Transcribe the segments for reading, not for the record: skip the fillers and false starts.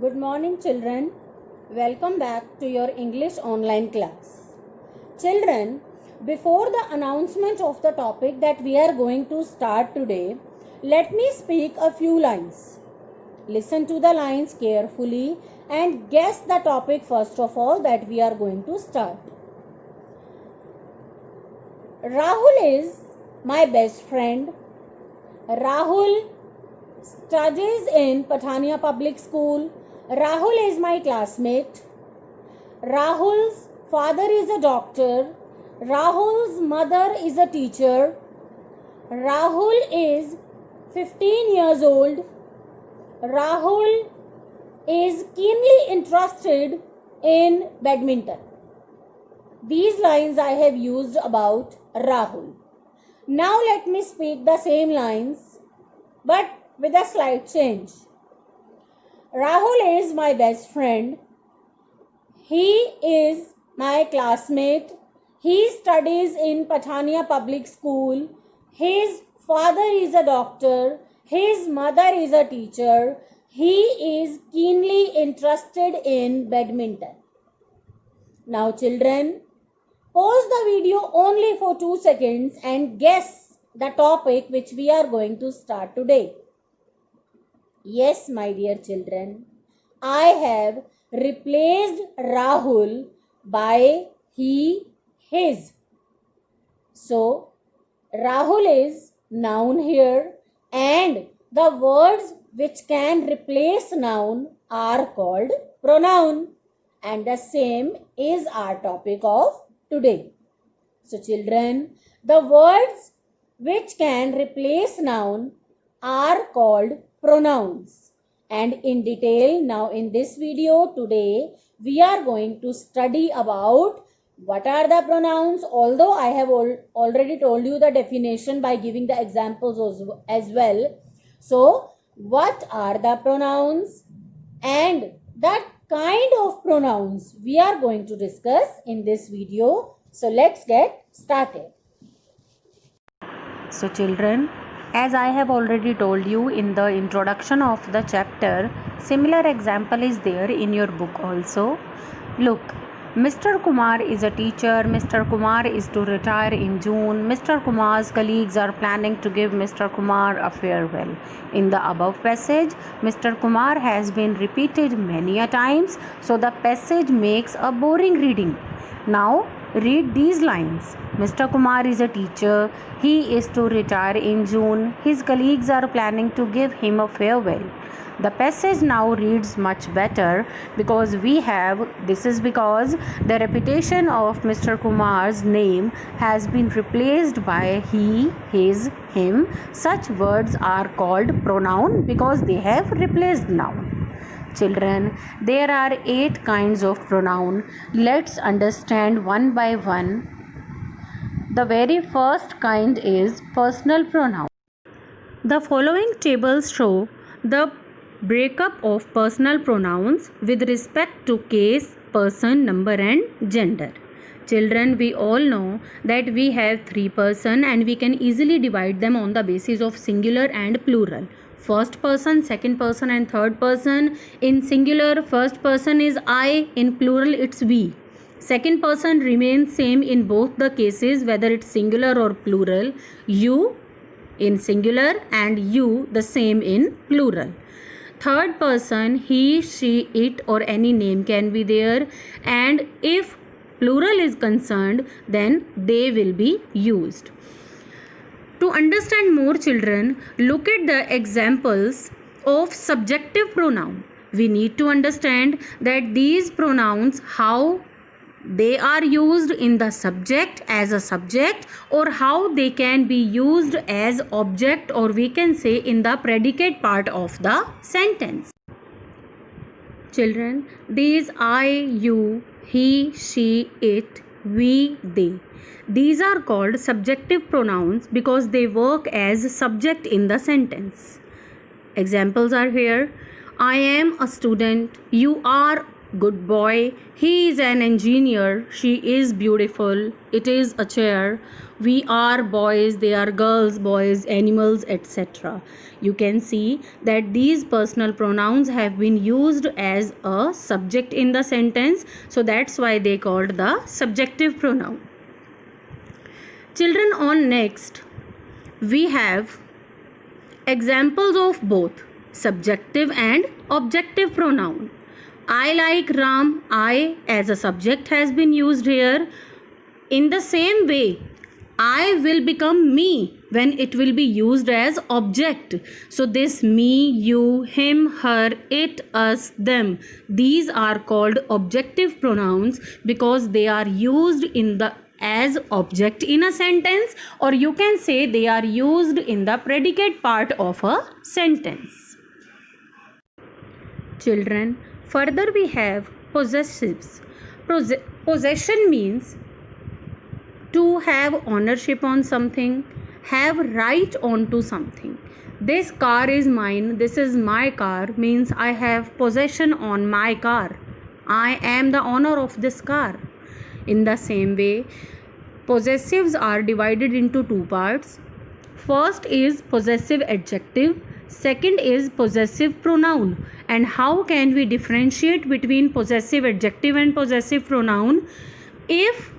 Good morning, children. Welcome back to your English online class. Children, before the announcement of the topic that we are going to start today, let me speak a few lines. Listen to the lines carefully and guess the topic first of all that we are going to start. Rahul is my best friend. Rahul studies in Patania Public School. Rahul is my classmate. Rahul's father is a doctor. Rahul's mother is a teacher. Rahul is 15 years old. Rahul is keenly interested in badminton. These lines I have used about Rahul. Now let me speak the same lines but with a slight change. Rahul is my best friend. He is my classmate. He studies in Patania Public School. His father is a doctor. His mother is a teacher. He is keenly interested in badminton. Now children, pause the video only for 2 seconds and guess the topic which we are going to start today. Yes, my dear children, I have replaced Rahul by he, his. So, Rahul is noun here and the words which can replace noun are called pronoun, and the same is our topic of today. So, children, the words which can replace noun are called pronouns, and in detail now in this video today we are going to study about what are the pronouns, although I have already told you the definition by giving the examples as well. So what are the pronouns and that kind of pronouns we are going to discuss in this video. So let's get started. So children, as I have already told you in the introduction of the chapter, similar example is there in your book also. Look, Mr. Kumar is a teacher. Mr. Kumar is to retire in June. Mr. Kumar's colleagues are planning to give Mr. Kumar a farewell. In the above passage, Mr. Kumar has been repeated many a times, so the passage makes a boring reading. Now, read these lines. Mr. Kumar is a teacher. He is to retire in June. His colleagues are planning to give him a farewell. The passage now reads much better because this is because the repetition of Mr. Kumar's name has been replaced by he, his, him. Such words are called pronoun because they have replaced noun. Children, there are 8 kinds of pronoun. Let's understand one by one. The very first kind is personal pronoun. The following tables show the breakup of personal pronouns with respect to case, person, number and gender. Children, we all know that we have 3 persons and we can easily divide them on the basis of singular and plural. First person, second person and third person. In singular, first person is I, in plural it's we. Second person remains same in both the cases, whether it's singular or plural. You in singular and you the same in plural. Third person, he, she, it or any name can be there, and if plural is concerned then they will be used. To understand more, children, look at the examples of subjective pronoun. We need to understand that these pronouns, how they are used in the subject as a subject, or how they can be used as object, or we can say in the predicate part of the sentence. Children, these I, you, he, she, it, we, they. These are called subjective pronouns because they work as subject in the sentence. Examples are here. I am a student. You are good boy. He is an engineer. She is beautiful. It is a chair. We are boys, they are girls, boys, animals, etc. You can see that these personal pronouns have been used as a subject in the sentence, so that's why they called the subjective pronoun. Children, on next we have examples of both subjective and objective pronoun. I like Ram. I as a subject has been used here. In the same way, I will become me when it will be used as object. So this me, you, him, her, it, us, them, these are called objective pronouns because they are used in the as object in a sentence, or you can say they are used in the predicate part of a sentence. Children, further we have possessives. Possession means to have ownership on something, have right onto something. This car is mine, this is my car means I have possession on my car. I am the owner of this car. In the same way, possessives are divided into two parts. First is possessive adjective, second is possessive pronoun. And how can we differentiate between possessive adjective and possessive pronoun? If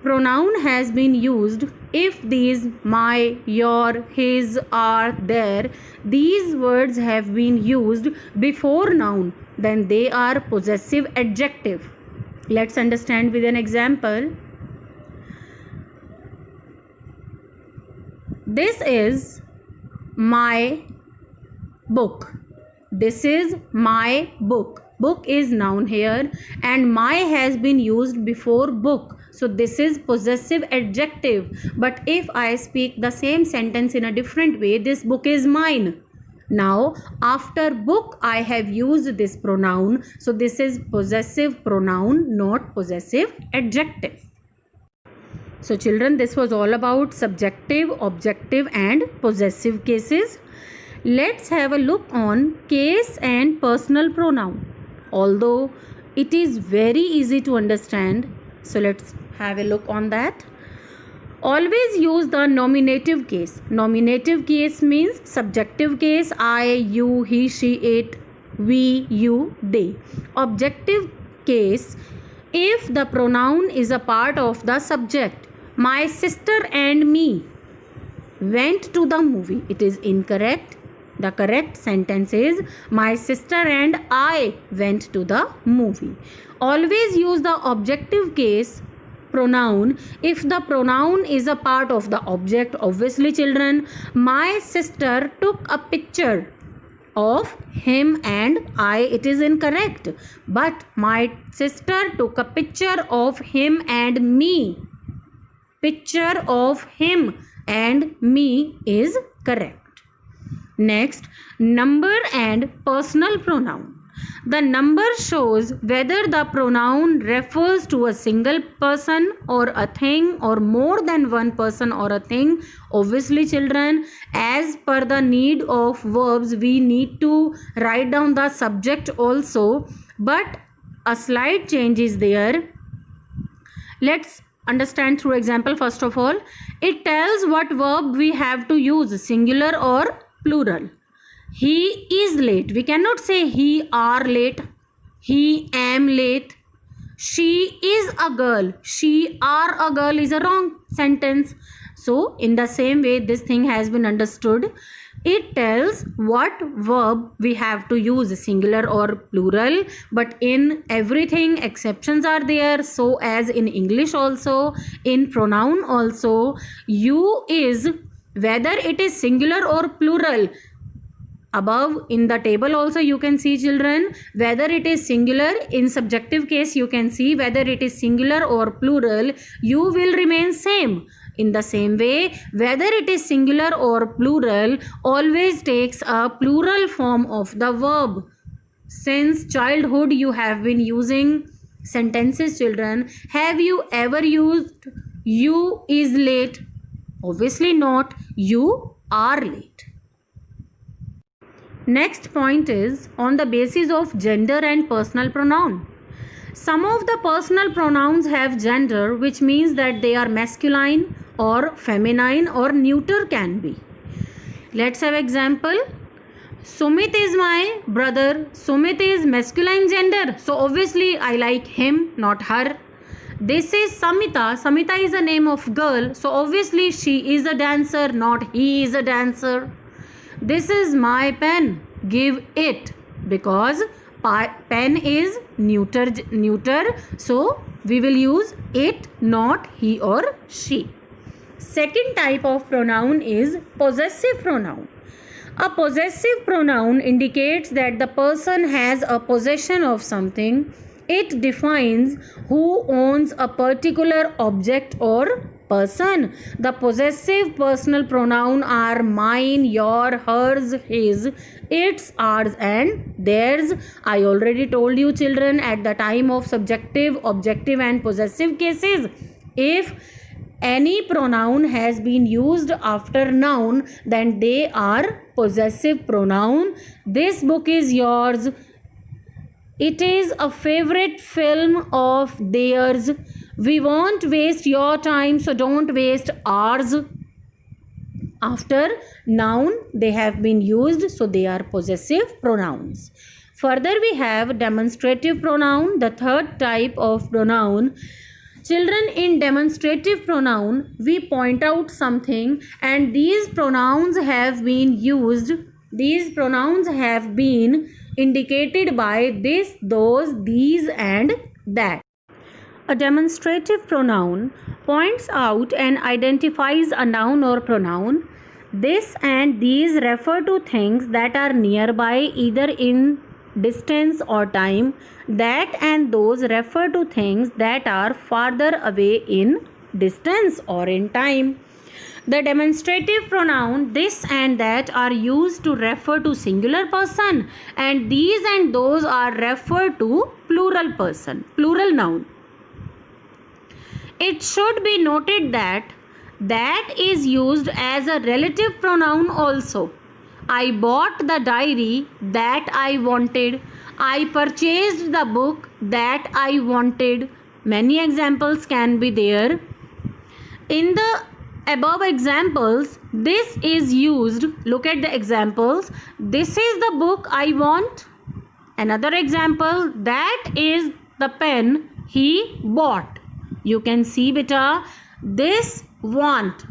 pronoun has been used, if these my, your, his, are, their, these words have been used before noun, then they are possessive adjective. Let's understand with an example. This is my book. This is my book. Book is noun here and my has been used before book. So this is possessive adjective. But if I speak the same sentence in a different way, this book is mine. Now after book I have used this pronoun. So this is possessive pronoun, not possessive adjective. So children, this was all about subjective, objective and possessive cases. Let's have a look on case and personal pronoun. Although it is very easy to understand, so let's have a look on that. Always use the nominative case. Nominative case means subjective case, I, you, he, she, it, we, you, they. Objective case, if the pronoun is a part of the subject. My sister and me went to the movie. It is incorrect. The correct sentence is my sister and I went to the movie. Always use the objective case pronoun if the pronoun is a part of the object. Obviously children, my sister took a picture of him and I, it is incorrect. But my sister took a picture of him and me. Picture of him and me is correct. Next, number and personal pronoun. The number shows whether the pronoun refers to a single person or a thing or more than one person or a thing. Obviously children, as per the need of verbs, we need to write down the subject also, but a slight change is there. Let's understand through example. First of all, it tells what verb we have to use, singular or plural. He is late. We cannot say he are late. He am late. She is a girl. She are a girl is a wrong sentence. So in the same way, this thing has been understood. It tells what verb we have to use, singular or plural, but in everything exceptions are there. So as in English also, in pronoun also, you is whether it is singular or plural. Above in the table also you can see children, whether it is singular, in subjective case you can see whether it is singular or plural, you will remain same. In the same way, whether it is singular or plural always takes a plural form of the verb. Since childhood you have been using sentences children. Have you ever used you is late? Obviously not. You are late. Next point is on the basis of gender and personal pronoun. Some of the personal pronouns have gender, which means that they are masculine, or feminine or neuter can be. Let's have example. Sumit is my brother. Sumit is masculine gender, so obviously I like him, not her. This is Samita. Samita is a name of girl, so obviously she is a dancer, not he is a dancer. This is my pen. Give it, because pen is neuter, so we will use it, not he or she. Second type of pronoun is possessive pronoun. A possessive pronoun indicates that the person has a possession of something. It defines who owns a particular object or person. The possessive personal pronoun are mine, your, hers, his, its, ours and theirs. I already told you children at the time of subjective, objective and possessive cases, if any pronoun has been used after noun, then they are possessive pronoun. This book is yours. It is a favorite film of theirs. We won't waste your time, so don't waste ours. After noun, they have been used, so they are possessive pronouns. Further, we have demonstrative pronoun, the third type of pronoun. Children, in demonstrative pronoun, we point out something and these pronouns have been used. These pronouns have been indicated by this, those, these and that. A demonstrative pronoun points out and identifies a noun or pronoun. This and these refer to things that are nearby, either in distance or time. That and those refer to things that are farther away in distance or in time. The demonstrative pronoun this and that are used to refer to singular person, and these and those are referred to plural person, plural noun. It should be noted that that is used as a relative pronoun also. I bought the diary that I wanted. I purchased the book that I wanted. Many examples can be there. In the above examples, this is used. Look at the examples. This is the book I want. Another example, that is the pen he bought. You can see beta, this want,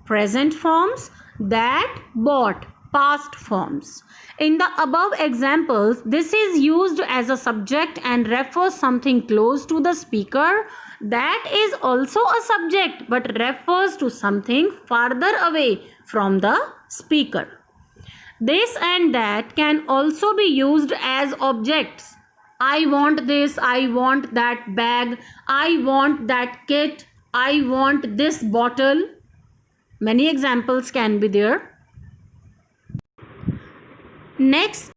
present forms, that bought, past forms. In the above examples, this is used as a subject and refers something close to the speaker. That is also a subject but refers to something farther away from the speaker. This and that can also be used as objects. I want this, I want that bag, I want that kit, I want this bottle. Many examples can be there. Next